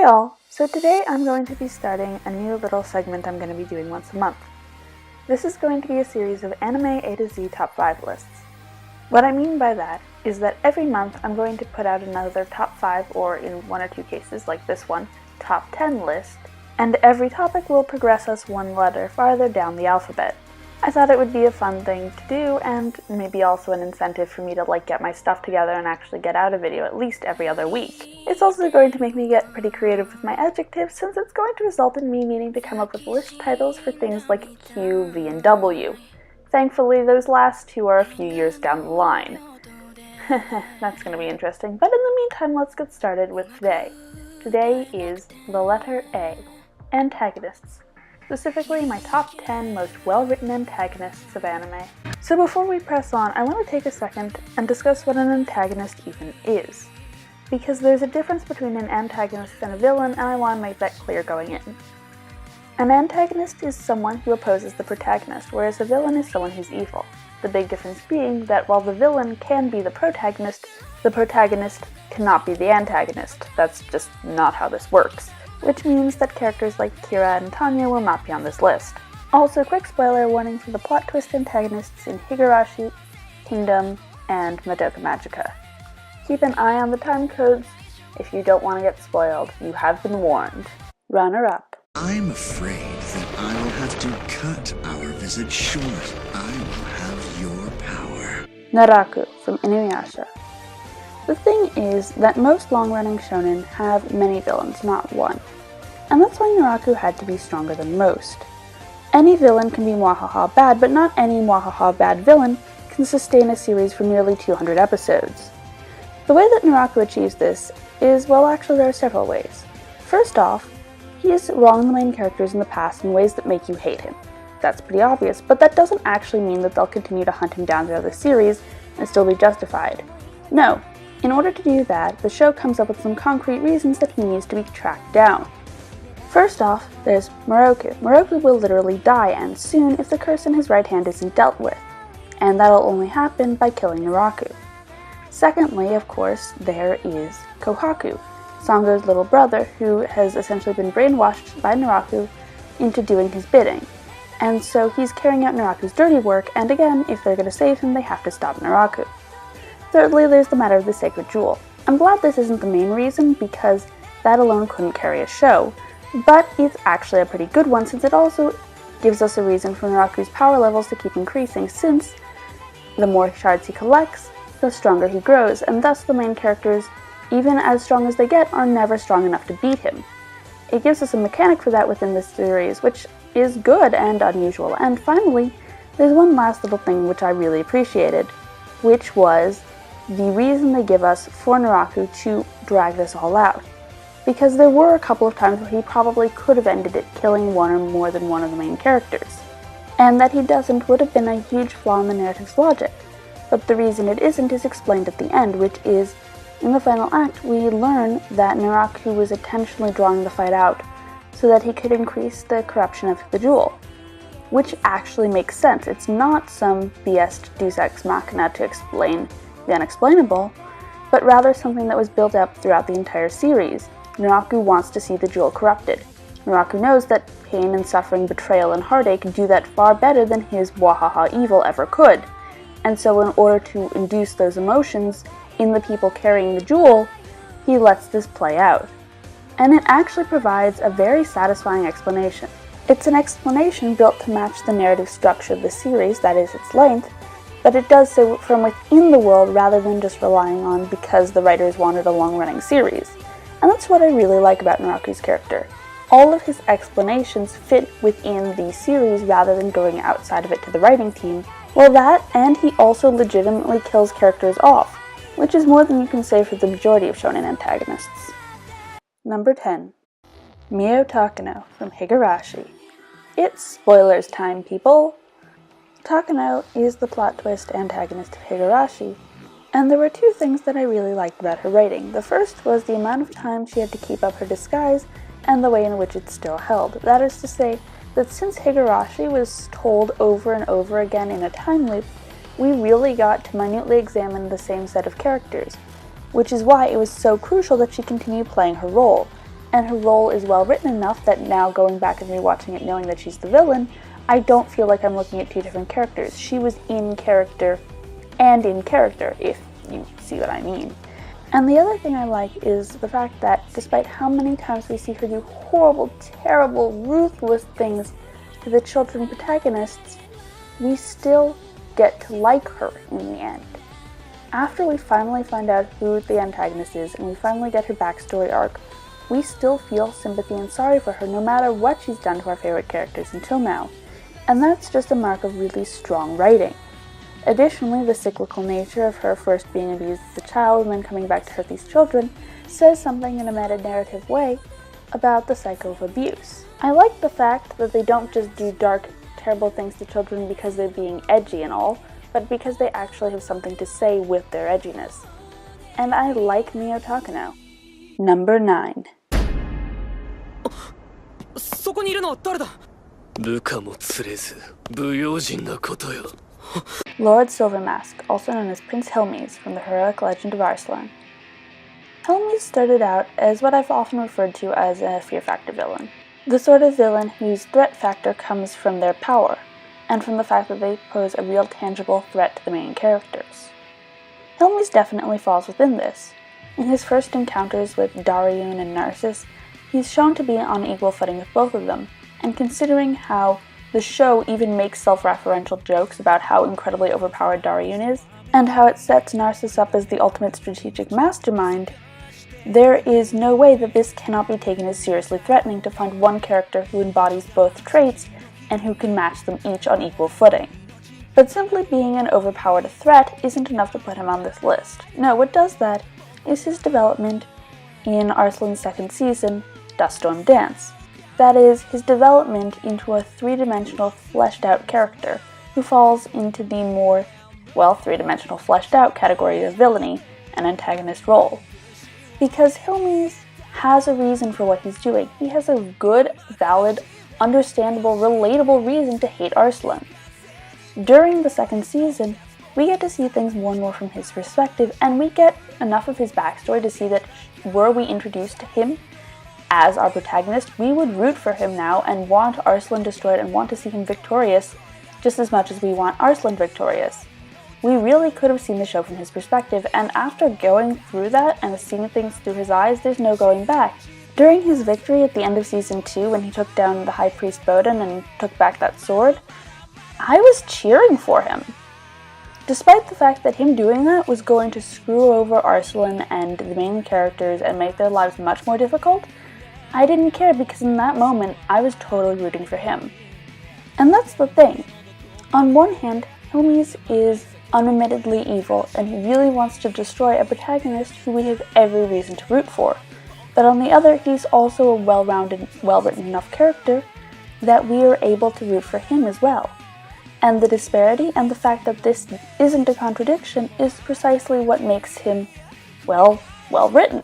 Hi all! So today I'm going to be starting a new little segment I'm going to be doing once a month. This is going to be a series of anime A to Z top 5 lists. What I mean by that is that every month I'm going to put out another top 5 or in one or two cases like this one, top 10 list, and every topic will progress us one letter farther down the alphabet. I thought it would be a fun thing to do and maybe also an incentive for me to get my stuff together and actually get out a video at least every other week. It's also going to make me get pretty creative with my adjectives since it's going to result in me needing to come up with list titles for things like Q, V, and W. Thankfully, those last two are a few years down the line. That's going to be interesting, but in the meantime, let's get started with today. Today is the letter A, Antagonists. Specifically, my top 10 most well-written antagonists of anime. So before we press on, I want to take a second and discuss what an antagonist even is. Because there's a difference between an antagonist and a villain, and I want to make that clear going in. An antagonist is someone who opposes the protagonist, whereas a villain is someone who's evil. The big difference being that while the villain can be the protagonist cannot be the antagonist. That's just not how this works. Which means that characters like Kira and Tanya will not be on this list. Also, quick spoiler warning for the plot twist antagonists in Higurashi, Kingdom, and Madoka Magica. Keep an eye on the time codes. If you don't want to get spoiled, you have been warned. Runner-up. I'm afraid that I will have to cut our visit short. I will have your power. Naraku from Inuyasha. The thing is that most long-running shonen have many villains, not one. And that's why Naraku had to be stronger than most. Any villain can be mwahaha bad, but not any mwahaha bad villain can sustain a series for nearly 200 episodes. The way that Naraku achieves this is, well, actually there are several ways. First off, he has wronged the main characters in the past in ways that make you hate him. That's pretty obvious, but that doesn't actually mean that they'll continue to hunt him down throughout the series and still be justified. No. In order to do that, the show comes up with some concrete reasons that he needs to be tracked down. First off, there's Moroku. Moroku will literally die, and soon, if the curse in his right hand isn't dealt with. And that'll only happen by killing Naraku. Secondly, of course, there is Kohaku, Sango's little brother, who has essentially been brainwashed by Naraku into doing his bidding. And so he's carrying out Naraku's dirty work, and again, if they're going to save him, they have to stop Naraku. Thirdly, there's the matter of the sacred jewel. I'm glad this isn't the main reason, because that alone couldn't carry a show, but it's actually a pretty good one since it also gives us a reason for Naraku's power levels to keep increasing, since the more shards he collects, the stronger he grows, and thus the main characters, even as strong as they get, are never strong enough to beat him. It gives us a mechanic for that within this series, which is good and unusual. And finally, there's one last little thing which I really appreciated, which was the reason they give us for Naraku to drag this all out. Because there were a couple of times where he probably could have ended it killing one or more than one of the main characters. And that he doesn't would have been a huge flaw in the narrative's logic. But the reason it isn't is explained at the end, which is, in the final act, we learn that Naraku was intentionally drawing the fight out so that he could increase the corruption of the jewel. Which actually makes sense. It's not some BS deus ex machina to explain the unexplainable, but rather something that was built up throughout the entire series. Naraku wants to see the jewel corrupted. Naraku knows that pain and suffering, betrayal and heartache do that far better than his wahaha evil ever could. And so in order to induce those emotions in the people carrying the jewel, he lets this play out. And it actually provides a very satisfying explanation. It's an explanation built to match the narrative structure of the series, that is its length, but it does so from within the world rather than just relying on because the writers wanted a long-running series. And that's what I really like about Naraku's character. All of his explanations fit within the series rather than going outside of it to the writing team. Well, that, and he also legitimately kills characters off, which is more than you can say for the majority of shonen antagonists. Number 10. Mio Takano from Higurashi. It's spoilers time, people! Takano is the plot twist antagonist of Higurashi, and there were two things that I really liked about her writing. The first was the amount of time she had to keep up her disguise and the way in which it still held. That is to say, that since Higurashi was told over and over again in a time loop, we really got to minutely examine the same set of characters, which is why it was so crucial that she continue playing her role. and her role is well written enough that now going back and rewatching it knowing that she's the villain, I don't feel like I'm looking at two different characters. She was in character and in character, if you see what I mean. And the other thing I like is the fact that despite how many times we see her do horrible, terrible, ruthless things to the children protagonists, we still get to like her in the end. After we finally find out who the antagonist is and we finally get her backstory arc, we still feel sympathy and sorry for her no matter what she's done to our favorite characters until now. And that's just a mark of really strong writing. Additionally, the cyclical nature of her first being abused as a child and then coming back to hurt these children says something in a meta-narrative way about the cycle of abuse. I like the fact that they don't just do dark, terrible things to children because they're being edgy and all, but because they actually have something to say with their edginess. And I like Mio Takano. Number 9. そこにいるのは誰だ? 部下も連れず、不用心なことよ。 Lord Silvermask, also known as Prince Hilmes from the heroic legend of Arslan. Hilmes started out as what I've often referred to as a fear factor villain. The sort of villain whose threat factor comes from their power, and from the fact that they pose a real tangible threat to the main characters. Hilmes definitely falls within this. In his first encounters with Daryun and Narcissus, he's shown to be on equal footing with both of them, and considering how the show even makes self-referential jokes about how incredibly overpowered Daryun is, and how it sets Narcissus up as the ultimate strategic mastermind, there is no way that this cannot be taken as seriously threatening to find one character who embodies both traits and who can match them each on equal footing. But simply being an overpowered threat isn't enough to put him on this list. No, what does that is his development in Arslan's second season, Dust Storm Dance. That is, his development into a three-dimensional, fleshed-out character who falls into the more, three-dimensional, fleshed-out category of villainy and antagonist role. Because Hilmes has a reason for what he's doing. He has a good, valid, understandable, relatable reason to hate Arslan. During the second season, we get to see things more and more from his perspective, and we get enough of his backstory to see that were we introduced to him as our protagonist, we would root for him now and want Arslan destroyed and want to see him victorious just as much as we want Arslan victorious. We really could have seen the show from his perspective, and after going through that and seeing things through his eyes, there's no going back. During his victory at the end of Season 2, when he took down the High Priest Bodin and took back that sword, I was cheering for him. Despite the fact that him doing that was going to screw over Arslan and the main characters and make their lives much more difficult, I didn't care because in that moment, I was totally rooting for him. And that's the thing. On one hand, Hilmes is unremittingly evil, and he really wants to destroy a protagonist who we have every reason to root for. But on the other, he's also a well-rounded, well-written enough character that we are able to root for him as well. And the disparity and the fact that this isn't a contradiction is precisely what makes him, well-written.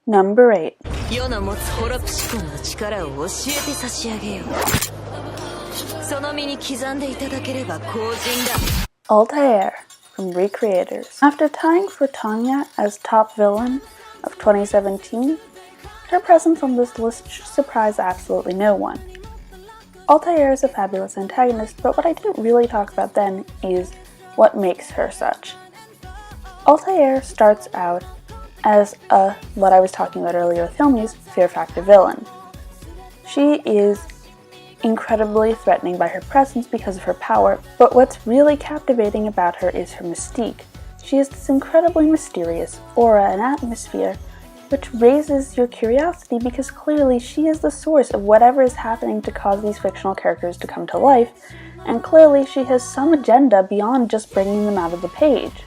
Number 8. 世の持つホロプシコンの力を教えて差し上げよう。その身に刻んでいただければ公人だ。 Altair from Recreators. After tying for Tanya as top villain of 2017, her presence on this list should surprise absolutely no one. Altair is a fabulous antagonist, but what I didn't really talk about then is what makes her such. Altair starts out as what I was talking about earlier with Hilmes, fear factor villain. She is incredibly threatening by her presence because of her power, but what's really captivating about her is her mystique. She has this incredibly mysterious aura and atmosphere which raises your curiosity because clearly she is the source of whatever is happening to cause these fictional characters to come to life, and clearly she has some agenda beyond just bringing them out of the page.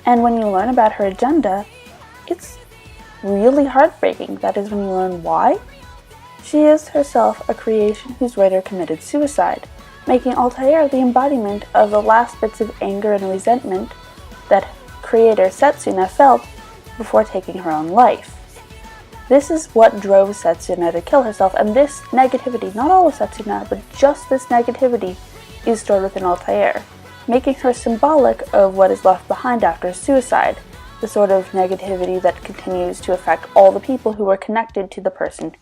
And when you learn about her agenda, it's really heartbreaking. That is, when you learn why. She is herself a creation whose writer committed suicide, making Altair the embodiment of the last bits of anger and resentment that creator Setsuna felt before taking her own life. This is what drove Setsuna to kill herself, and this negativity, not all of Setsuna, but just this negativity, is stored within Altair, making her symbolic of what is left behind after suicide, the sort of negativity that continues to affect all the people who are connected to the person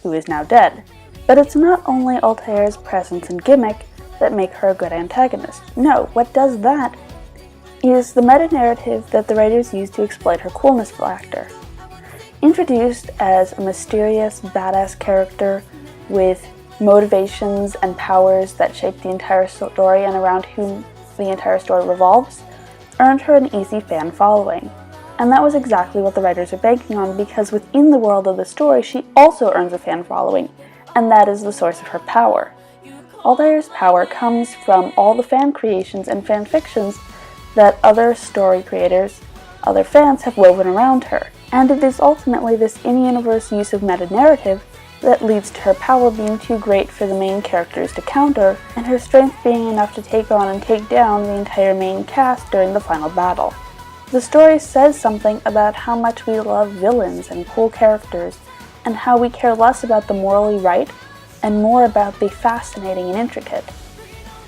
who is now dead. But it's not only Altair's presence and gimmick that make her a good antagonist. No, what does that is the meta-narrative that the writers use to exploit her coolness factor. Introduced as a mysterious, badass character with motivations and powers that shape the entire story and around whom the entire story revolves, earned her an easy fan following. And that was exactly what the writers are banking on, because within the world of the story, she also earns a fan following, and that is the source of her power. Altair's power comes from all the fan creations and fan fictions that other story creators, other fans, have woven around her. And it is ultimately this in-universe use of meta-narrative that leads to her power being too great for the main characters to counter, and her strength being enough to take on and take down the entire main cast during the final battle. The story says something about how much we love villains and cool characters, and how we care less about the morally right and more about the fascinating and intricate.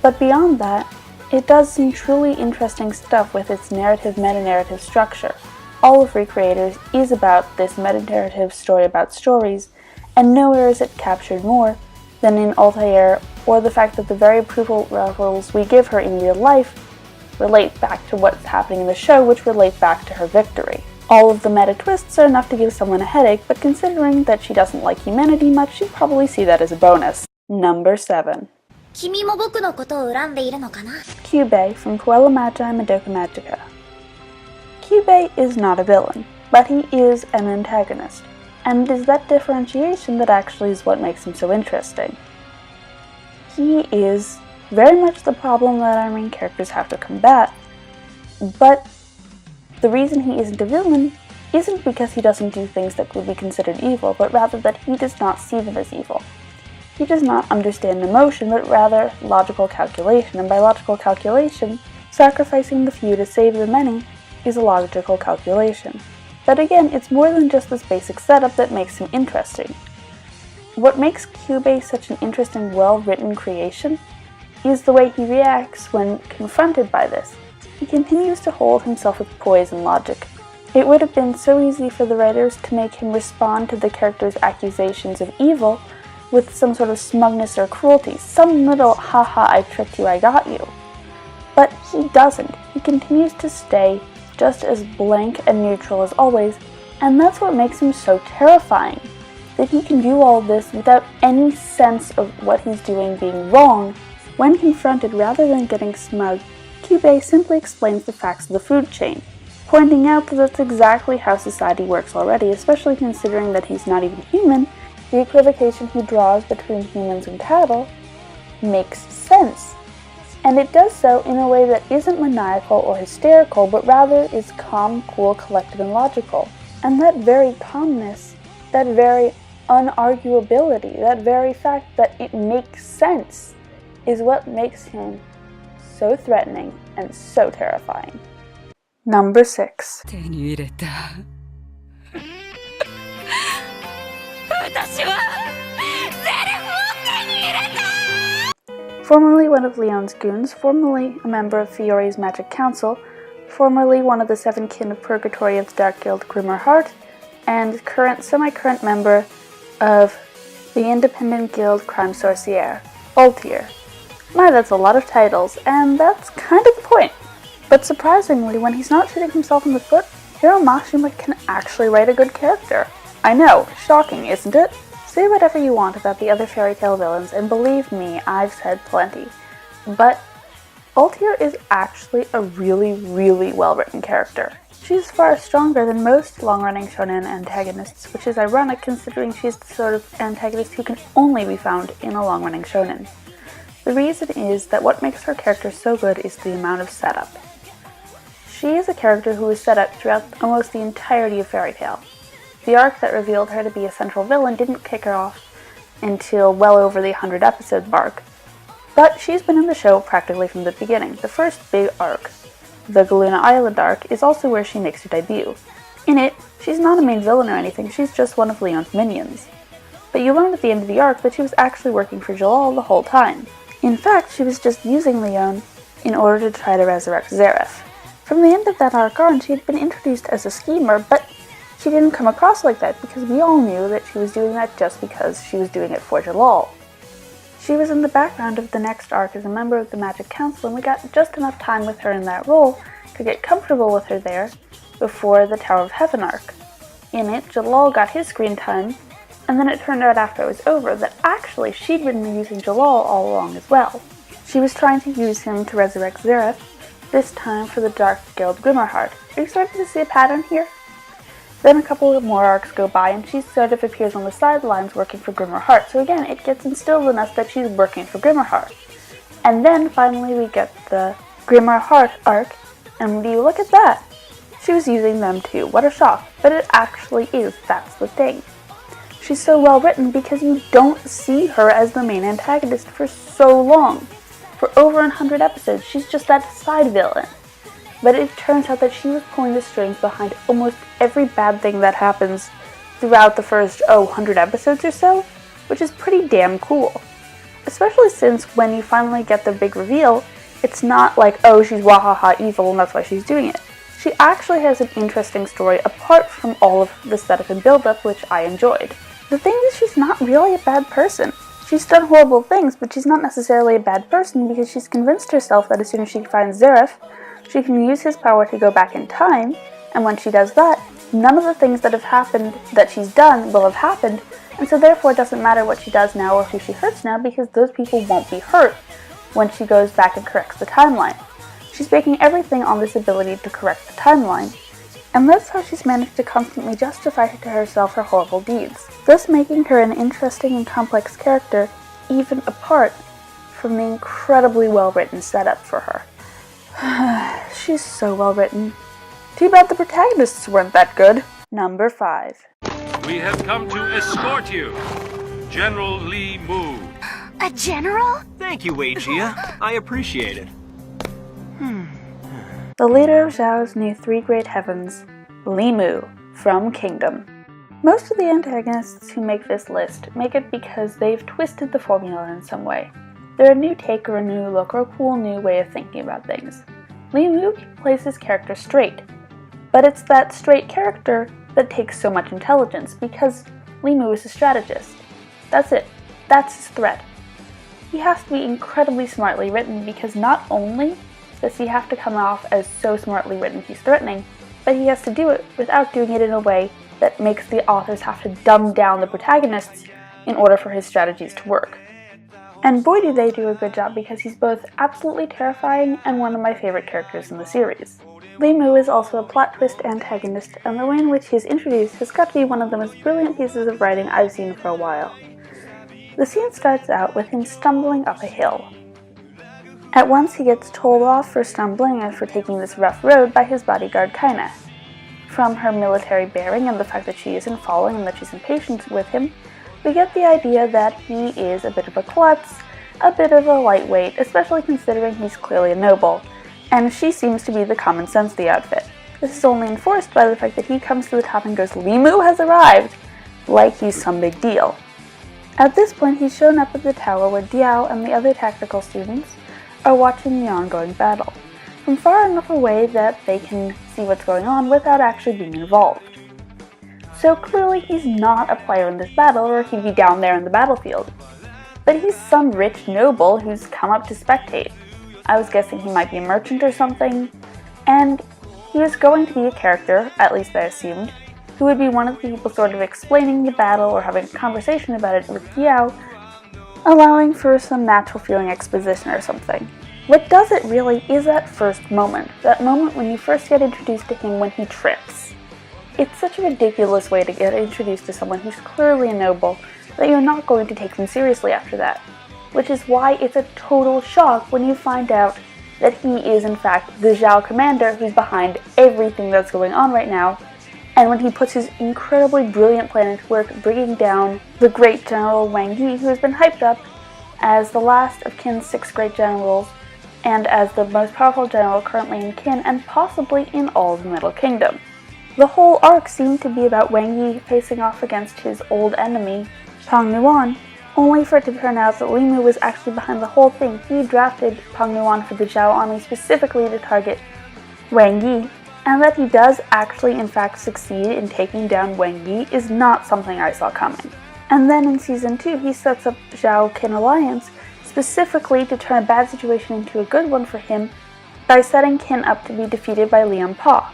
But beyond that, it does some truly interesting stuff with its narrative meta-narrative structure. All of Free Creators is about this meta-narrative story about stories, and nowhere is it captured more than in Altair, or the fact that the very approval levels we give her in real life relate back to what's happening in the show, which relate back to her victory. All of the meta twists are enough to give someone a headache, but considering that she doesn't like humanity much, you'd probably see that as a bonus. Number 7. 君も僕のことを恨んでいるのかな? Kyubey from Puella Magi Madoka Magica. Kyubey is not a villain, but he is an antagonist, and it is that differentiation that actually is what makes him so interesting. He is very much the problem that our main characters have to combat, but the reason he isn't a villain isn't because he doesn't do things that would be considered evil, but rather that he does not see them as evil. He does not understand emotion, but rather logical calculation, and by logical calculation, sacrificing the few to save the many is a logical calculation. But again, it's more than just this basic setup that makes him interesting. What makes Kyubey such an interesting, well-written creation is the way he reacts when confronted by this. He continues to hold himself with poise and logic. It would have been so easy for the writers to make him respond to the character's accusations of evil with some sort of smugness or cruelty, some little haha I tricked you, I got you. But he doesn't. He continues to stay just as blank and neutral as always, and that's what makes him so terrifying. That he can do all this without any sense of what he's doing being wrong. When confronted, rather than getting smug, Kyubey simply explains the facts of the food chain, pointing out that that's exactly how society works already, especially considering that he's not even human. The equivocation he draws between humans and cattle makes sense. And it does so in a way that isn't maniacal or hysterical, but rather is calm, cool, collected, and logical. And that very calmness, that very unarguability, that very fact that it makes sense, is what makes him so threatening and so terrifying. Number 6. 手に入れた私はセリフを手に入れた Formerly one of Leon's goons, formerly a member of Fiore's Magic Council, formerly one of the 7 kin of Purgatory of the Dark Guild Grimmer Heart, and semi-current member of the Independent Guild Crime Sorcière, Altair. My, that's a lot of titles, and that's kind of the point. But surprisingly, when he's not shooting himself in the foot, Hiro Mashima can actually write a good character. I know, shocking, isn't it? Say whatever you want about the other fairy tale villains, and believe me, I've said plenty. But Altair is actually a really, really well-written character. She's far stronger than most long-running shonen antagonists, which is ironic considering she's the sort of antagonist who can only be found in a long-running shonen. The reason is that what makes her character so good is the amount of setup. She is a character who is set up throughout almost the entirety of Fairy Tail. The arc that revealed her to be a central villain didn't kick her off until well over the 100 episode mark, but she's been in the show practically from the beginning. The first big arc, the Galuna Island arc, is also where she makes her debut. In it, she's not a main villain or anything, she's just one of Leon's minions. But you learn at the end of the arc that she was actually working for Jalal the whole time. In fact, she was just using Leon in order to try to resurrect Zareth. From the end of that arc on, she had been introduced as a schemer, but she didn't come across like that because we all knew that she was doing that just because she was doing it for Jalal. She was in the background of the next arc as a member of the Magic Council, and we got just enough time with her in that role to get comfortable with her there before the Tower of Heaven arc. In it, Jalal got his screen time, and then it turned out after it was over that actually she'd been using Jalal all along as well. She was trying to use him to resurrect Zareth, this time for the Dark Guild Grimmerheart. Are you starting to see a pattern here? Then a couple of more arcs go by and she sort of appears on the sidelines working for Grimmerheart, so again it gets instilled in us that she's working for Grimmerheart. And then finally we get the Grimmerheart arc, and when you look at that, she was using them too. What a shock, but it actually is, that's the thing. She's so well written because you don't see her as the main antagonist for so long. For over 100 episodes, she's just that side villain. But it turns out that she was pulling the strings behind almost every bad thing that happens throughout the first, 100 episodes or so, which is pretty damn cool. Especially since when you finally get the big reveal, it's not like, oh, she's wahaha evil and that's why she's doing it. She actually has an interesting story apart from all of the setup and build-up, which I enjoyed. The thing is, she's not really a bad person. She's done horrible things, but she's not necessarily a bad person because she's convinced herself that as soon as she finds Zareth, she can use his power to go back in time, and when she does that, none of the things that have happened that she's done will have happened, and so therefore it doesn't matter what she does now or who she hurts now because those people won't be hurt when she goes back and corrects the timeline. She's making everything on this ability to correct the timeline, and that's how she's managed to constantly justify to herself her horrible deeds, thus making her an interesting and complex character even apart from the incredibly well-written setup for her. She's so well written. Too bad the protagonists weren't that good. Number 5. We have come to escort you, General Li Mu. A general? Thank you, Wei Jia. I appreciate it. The leader of Zhao's new 3 great heavens, Li Mu, from Kingdom. Most of the antagonists who make this list make it because they've twisted the formula in some way. They're a new take or a new look or a cool new way of thinking about things. Li Mu plays his character straight, but it's that straight character that takes so much intelligence because Li Mu is a strategist. That's it. That's his threat. He has to be incredibly smartly written because not only does he have to come off as so smartly written he's threatening, but he has to do it without doing it in a way that makes the authors have to dumb down the protagonists in order for his strategies to work. And boy do they do a good job because he's both absolutely terrifying and one of my favorite characters in the series. Li Mu is also a plot twist antagonist, and the way in which he's introduced has got to be one of the most brilliant pieces of writing I've seen for a while. The scene starts out with him stumbling up a hill. At once he gets told off for stumbling and for taking this rough road by his bodyguard Kaina. From her military bearing and the fact that she isn't following and that she's impatient with him, we get the idea that he is a bit of a klutz, a bit of a lightweight, especially considering he's clearly a noble, and she seems to be the common sense of the outfit. This is only enforced by the fact that he comes to the top and goes, "Li Mu has arrived!" like he's some big deal. At this point he's shown up at the tower where Diao and the other tactical students are watching the ongoing battle, from far enough away that they can see what's going on without actually being involved. So clearly he's not a player in this battle, or he'd be down there in the battlefield. But he's some rich noble who's come up to spectate. I was guessing he might be a merchant or something, and he was going to be a character, at least I assumed, who would be one of the people sort of explaining the battle or having a conversation about it with Diao, allowing for some natural feeling exposition or something. What does it really is that first moment, that moment when you first get introduced to him when he trips. It's such a ridiculous way to get introduced to someone who's clearly a noble that you're not going to take them seriously after that, which is why it's a total shock when you find out that he is in fact the Zhao commander who's behind everything that's going on right now, and when he puts his incredibly brilliant plan into work bringing down the great general Wang Yi, who has been hyped up as the last of Qin's 6 great generals, and as the most powerful general currently in Qin and possibly in all of the Middle Kingdom. The whole arc seemed to be about Wang Yi facing off against his old enemy, Pang Nuan, only for it to turn out that Li Mu was actually behind the whole thing. He drafted Pang Nuan for the Zhao army specifically to target Wang Yi, and that he does actually in fact succeed in taking down Wang Yi is not something I saw coming. And then in Season 2 he sets up Zhao-Qin alliance specifically to turn a bad situation into a good one for him by setting Qin up to be defeated by Liang Pa.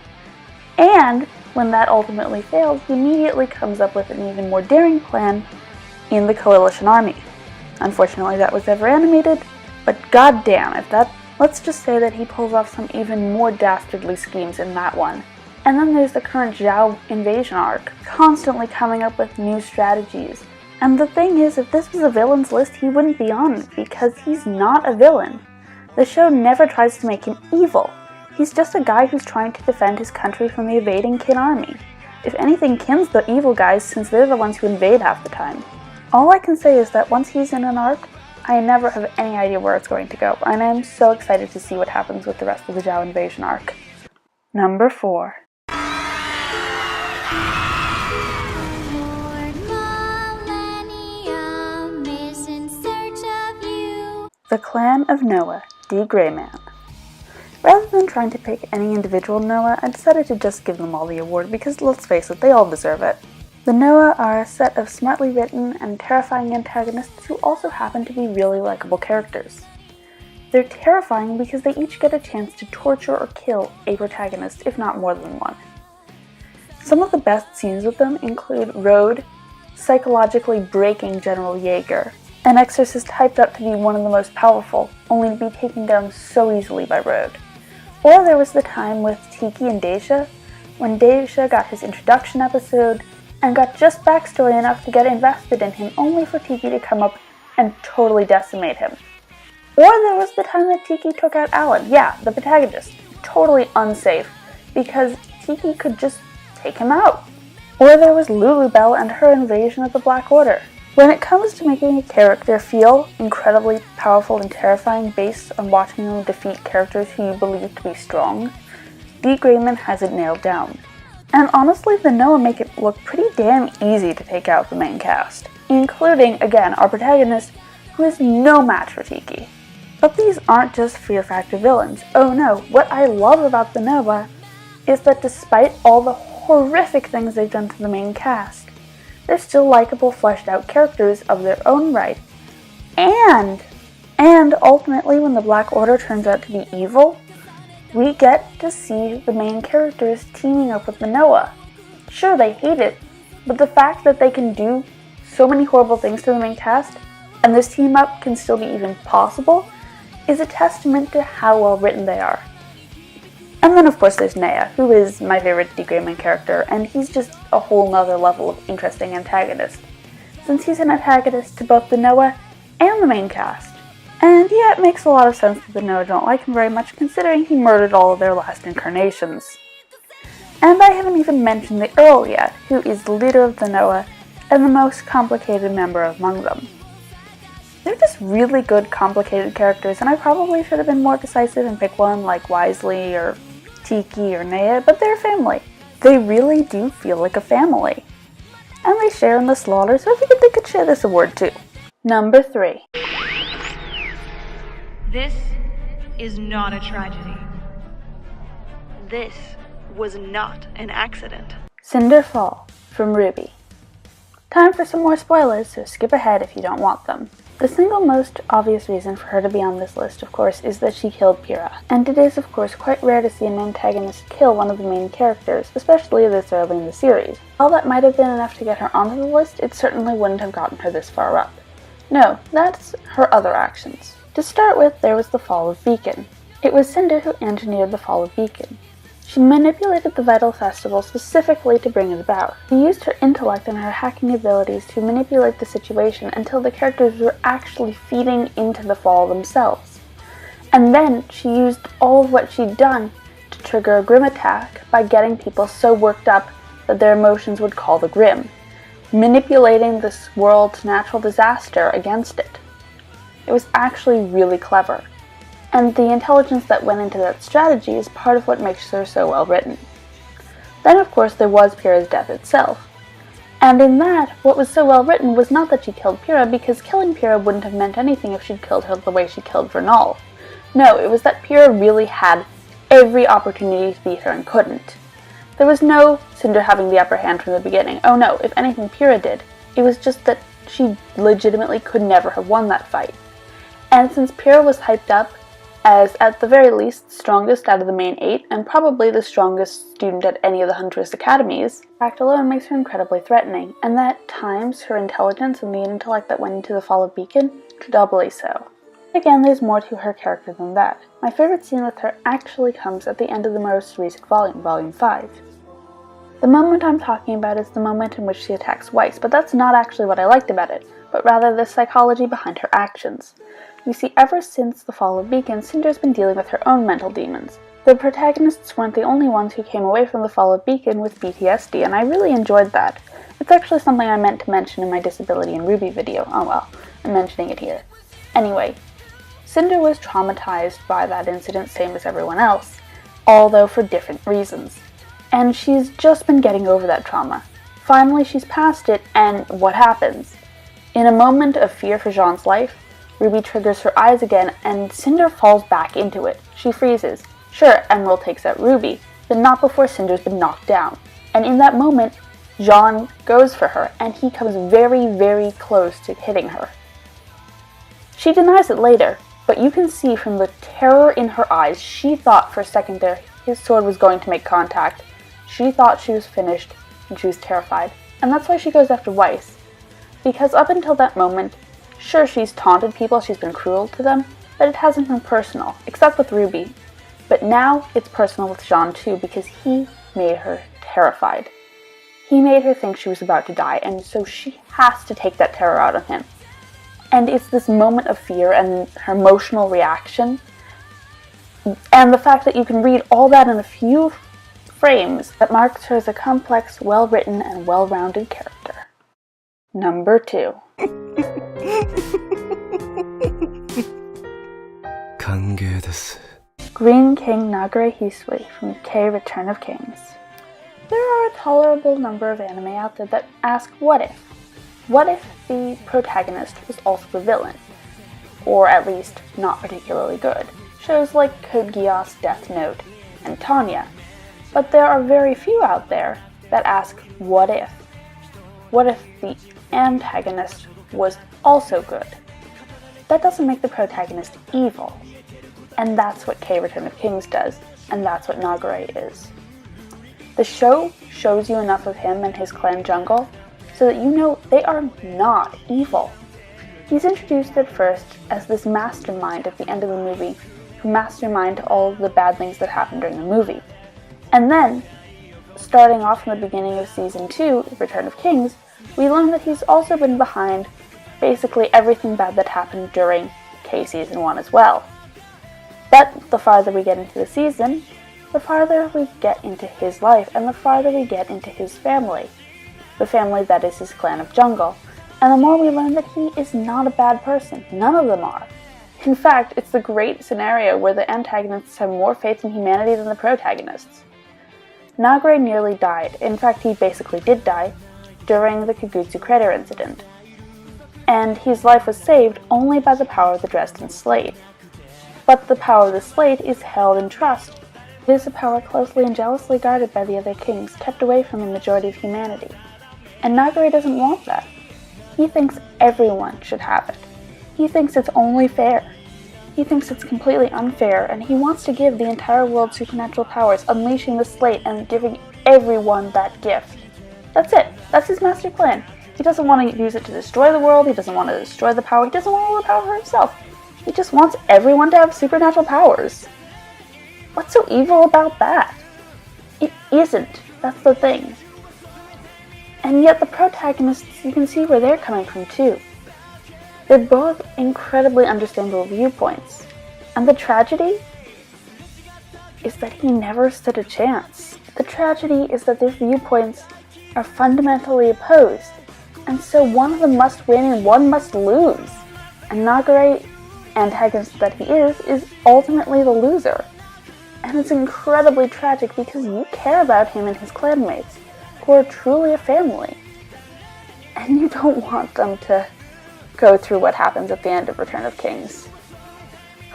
And when that ultimately fails, he immediately comes up with an even more daring plan in the coalition army. Unfortunately that was never animated, but goddamn if that, let's just say that he pulls off some even more dastardly schemes in that one. And then there's the current Zhao invasion arc, constantly coming up with new strategies. And the thing is, if this was a villain's list, he wouldn't be on it, because he's not a villain. The show never tries to make him evil. He's just a guy who's trying to defend his country from the invading Qin army. If anything, Qin's the evil guys, since they're the ones who invade half the time. All I can say is that once he's in an arc, I never have any idea where it's going to go, and I'm so excited to see what happens with the rest of the Zhao invasion arc. Number 4. The Clan of Noah, D.Gray-Man. Rather than trying to pick any individual Noah, I decided to just give them all the award because, let's face it, they all deserve it. The Noah are a set of smartly written and terrifying antagonists who also happen to be really likable characters. They're terrifying because they each get a chance to torture or kill a protagonist, if not more than one. Some of the best scenes with them include Road psychologically breaking General Jaeger, an exorcist hyped up to be one of the most powerful, only to be taken down so easily by Road. Or there was the time with Tiki and Daisha, when Daisha got his introduction episode, and got just backstory enough to get invested in him, only for Tiki to come up and totally decimate him. Or there was the time that Tiki took out Alan, yeah, the protagonist, totally unsafe, because Tiki could just take him out. Or there was Lulubelle and her invasion of the Black Order. When it comes to making a character feel incredibly powerful and terrifying based on watching them defeat characters who you believe to be strong, D.Gray-Man has it nailed down. And honestly, the Noah make it look pretty damn easy to take out the main cast, including, again, our protagonist, who is no match for Tiki. But these aren't just Fear Factor villains. Oh no, what I love about the Noah is that despite all the horrific things they've done to the main cast, they're still likable, fleshed out characters of their own right. And ultimately, when the Black Order turns out to be evil, we get to see the main characters teaming up with the Noah. Sure, they hate it, but the fact that they can do so many horrible things to the main cast, and this team up can still be even possible, is a testament to how well written they are. And then of course there's Naya, who is my favorite D.Gray-Man character, and he's just a whole nother level of interesting antagonist, since he's an antagonist to both the Noah and the main cast. And yeah, it makes a lot of sense that the Noah don't like him very much, considering he murdered all of their last incarnations. And I haven't even mentioned the Earl yet, who is the leader of the Noah and the most complicated member among them. They're just really good, complicated characters, and I probably should have been more decisive and pick one like Wisely or Tiki or Naya, but they're a family. They really do feel like a family. And they share in the slaughter, so I figured they could share this award too. Number 3. This is not a tragedy. This was not an accident. Cinder Fall from Ruby. Time for some more spoilers, so skip ahead if you don't want them. The single most obvious reason for her to be on this list, of course, is that she killed Pyrrha. And it is, of course, quite rare to see an antagonist kill one of the main characters, especially this early in the series. While that might have been enough to get her onto the list, it certainly wouldn't have gotten her this far up. No, that's her other actions. To start with, there was the fall of Beacon. It was Cinder who engineered the fall of Beacon. She manipulated the Vital Festival specifically to bring it about. She used her intellect and her hacking abilities to manipulate the situation until the characters were actually feeding into the fall themselves. And then she used all of what she'd done to trigger a Grim attack by getting people so worked up that their emotions would call the Grim, manipulating this world's natural disaster against it. It was actually really clever. And the intelligence that went into that strategy is part of what makes her so well written. Then of course there was Pyrrha's death itself. And in that, what was so well written was not that she killed Pyrrha, because killing Pyrrha wouldn't have meant anything if she'd killed her the way she killed Vernal. No, it was that Pyrrha really had every opportunity to beat her and couldn't. There was no Cinder having the upper hand from the beginning. Oh no, if anything Pyrrha did. It was just that she legitimately could never have won that fight. And since Pyrrha was hyped up as, at the very least, strongest out of the main 8, and probably the strongest student at any of the Huntress academies, the fact alone makes her incredibly threatening, and that at times her intelligence and the intellect that went into the fall of Beacon, doubly so. Again, there's more to her character than that. My favorite scene with her actually comes at the end of the most recent volume, Volume 5. The moment I'm talking about is the moment in which she attacks Weiss, but that's not actually what I liked about it, but rather the psychology behind her actions. You see, ever since the fall of Beacon, Cinder's been dealing with her own mental demons. The protagonists weren't the only ones who came away from the fall of Beacon with PTSD, and I really enjoyed that. It's actually something I meant to mention in my Disability in Ruby video. Oh well, I'm mentioning it here. Anyway, Cinder was traumatized by that incident, same as everyone else, although for different reasons. And she's just been getting over that trauma. Finally, she's past it, and what happens? In a moment of fear for Jean's life, Ruby triggers her eyes again, and Cinder falls back into it. She freezes. Sure, Emerald takes out Ruby, but not before Cinder's been knocked down. And in that moment, Jean goes for her, and he comes very, very close to hitting her. She denies it later, but you can see from the terror in her eyes, she thought for a second there his sword was going to make contact. She thought she was finished, and she was terrified. And that's why she goes after Weiss. Because up until that moment, sure, she's taunted people, she's been cruel to them, but it hasn't been personal, except with Ruby. But now it's personal with Jean too, because he made her terrified. He made her think she was about to die, and so she has to take that terror out on him. And it's this moment of fear and her emotional reaction, and the fact that you can read all that in a few frames that marks her as a complex, well-written, and well-rounded character. Number 2. Green King Nagare Hisui from K Return of Kings. There are a tolerable number of anime out there that ask what if? What if the protagonist was also the villain? Or at least not particularly good. Shows like Code Geass, Death Note, and Tanya. But there are very few out there that ask what if? What if the antagonist was also good? That doesn't make the protagonist evil. And that's what K Return of Kings does, and that's what Nagare is. The show shows you enough of him and his clan Jungle so that you know they are not evil. He's introduced at first as this mastermind at the end of the movie who mastermind all of the bad things that happen during the movie. And then, starting off from the beginning of Season 2, Return of Kings, we learn that he's also been behind basically everything bad that happened during K Season 1 as well. But the farther we get into the season, the farther we get into his life, and the farther we get into his family. The family that is his clan of Jungle. And the more we learn that he is not a bad person. None of them are. In fact, it's the great scenario where the antagonists have more faith in humanity than the protagonists. Nagare nearly died. In fact, he basically did die during the Kagutsu crater incident. And his life was saved only by the power of the Dresden Slate. But the power of the Slate is held in trust. It is a power closely and jealously guarded by the other kings, kept away from the majority of humanity. And Nagare doesn't want that. He thinks everyone should have it. He thinks it's only fair. He thinks it's completely unfair, and he wants to give the entire world supernatural powers, unleashing the Slate and giving everyone that gift. That's it. That's his master plan. He doesn't want to use it to destroy the world. He doesn't want to destroy the power. He doesn't want all the power for himself. He just wants everyone to have supernatural powers. What's so evil about that? It isn't. That's the thing. And yet the protagonists, you can see where they're coming from too. They're both incredibly understandable viewpoints. And the tragedy is that he never stood a chance. The tragedy is that their viewpoints are fundamentally opposed. And so one of them must win and one must lose. And Nagare, antagonist that he is ultimately the loser. And it's incredibly tragic because you care about him and his clanmates, who are truly a family. And you don't want them to go through what happens at the end of Return of Kings.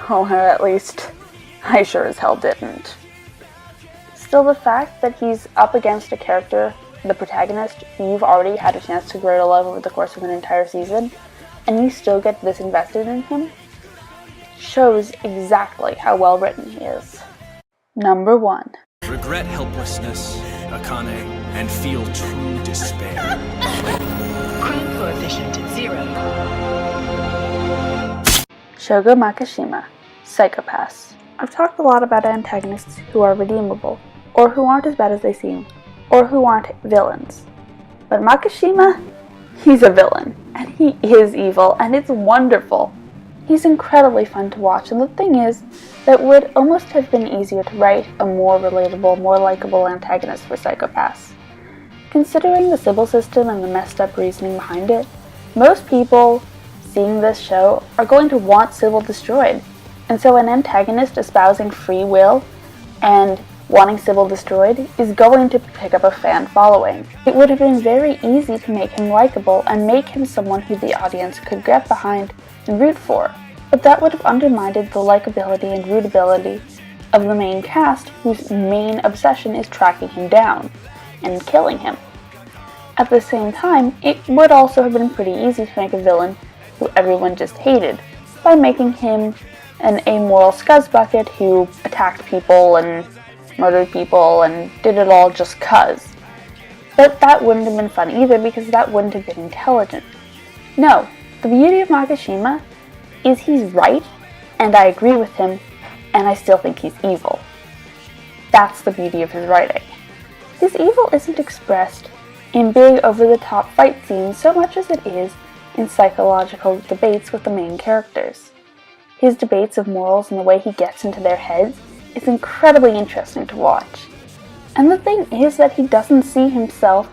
Oh, or at least, I sure as hell didn't. Still, the fact that he's up against a character, the protagonist, who you've already had a chance to grow to love over the course of an entire season, and you still get this invested in him, shows exactly how well written he is. Number 1. Regret helplessness, Akane, and feel true despair. Crime coefficient 0. Shogo Makishima, Psychopaths. I've talked a lot about antagonists who are redeemable, or who aren't as bad as they seem, or who aren't villains. But Makishima, he's a villain, and he is evil, and it's wonderful. He's incredibly fun to watch, and the thing is, that would almost have been easier to write a more relatable, more likable antagonist for Psychopaths. Considering the Sybil system and the messed up reasoning behind it, most people seeing this show are going to want Sybil destroyed. And so an antagonist espousing free will and wanting Sybil destroyed is going to pick up a fan following. It would have been very easy to make him likable and make him someone who the audience could get behind and root for, but that would have undermined the likability and rootability of the main cast, whose main obsession is tracking him down and killing him. At the same time, it would also have been pretty easy to make a villain who everyone just hated, by making him an amoral scuzzbucket who attacked people and murdered people and did it all just 'cause. But that wouldn't have been fun either, because that wouldn't have been intelligent. No, the beauty of Makishima is he's right, and I agree with him, and I still think he's evil. That's the beauty of his writing. His evil isn't expressed in big over-the-top fight scenes so much as it is in psychological debates with the main characters. His debates of morals and the way he gets into their heads is incredibly interesting to watch. And the thing is that he doesn't see himself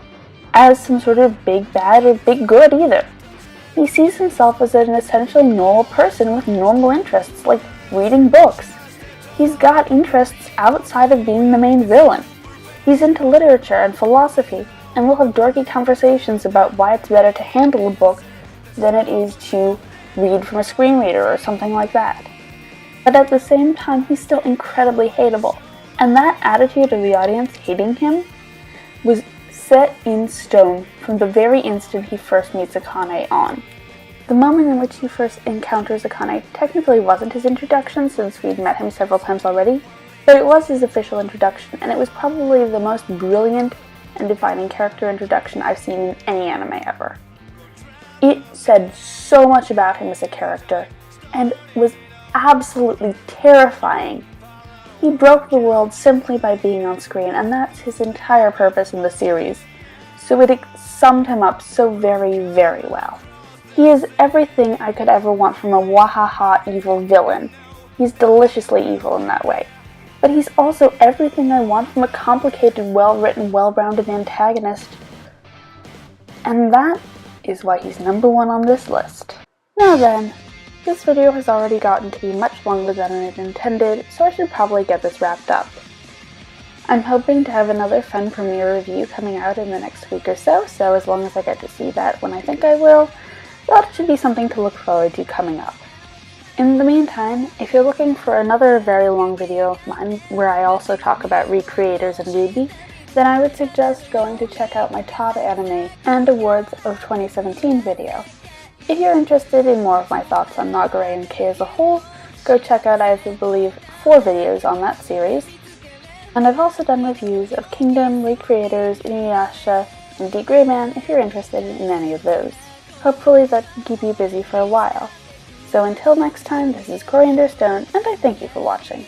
as some sort of big bad or big good either. He sees himself as an essentially normal person with normal interests, like reading books. He's got interests outside of being the main villain. He's into literature and philosophy, and will have dorky conversations about why it's better to handle a book than it is to read from a screen reader or something like that. But at the same time, he's still incredibly hateable, and that attitude of the audience hating him was set in stone from the very instant he first meets Akane on. The moment in which he first encounters Akane technically wasn't his introduction, since we'd met him several times already, but it was his official introduction, and it was probably the most brilliant and defining character introduction I've seen in any anime ever. It said so much about him as a character, and was absolutely terrifying. He broke the world simply by being on screen, and that's his entire purpose in the series, so it summed him up so very, very well. He is everything I could ever want from a wahaha evil villain. He's deliciously evil in that way. But he's also everything I want from a complicated, well-written, well-rounded antagonist. And that is why he's number 1 on this list. Now then, this video has already gotten to be much longer than it intended, so I should probably get this wrapped up. I'm hoping to have another fun premiere review coming out in the next week or so as long as I get to see that when I think I will, that should be something to look forward to coming up. In the meantime, if you're looking for another very long video of mine where I also talk about recreators and Ruby, then I would suggest going to check out my top anime and awards of 2017 video. If you're interested in more of my thoughts on Nagare and K as a whole, go check out, I believe, 4 videos on that series. And I've also done reviews of Kingdom, Recreators, Inuyasha, and D.Gray-Man if you're interested in any of those. Hopefully that can keep you busy for a while. So until next time, this is Coriander Stone, and I thank you for watching.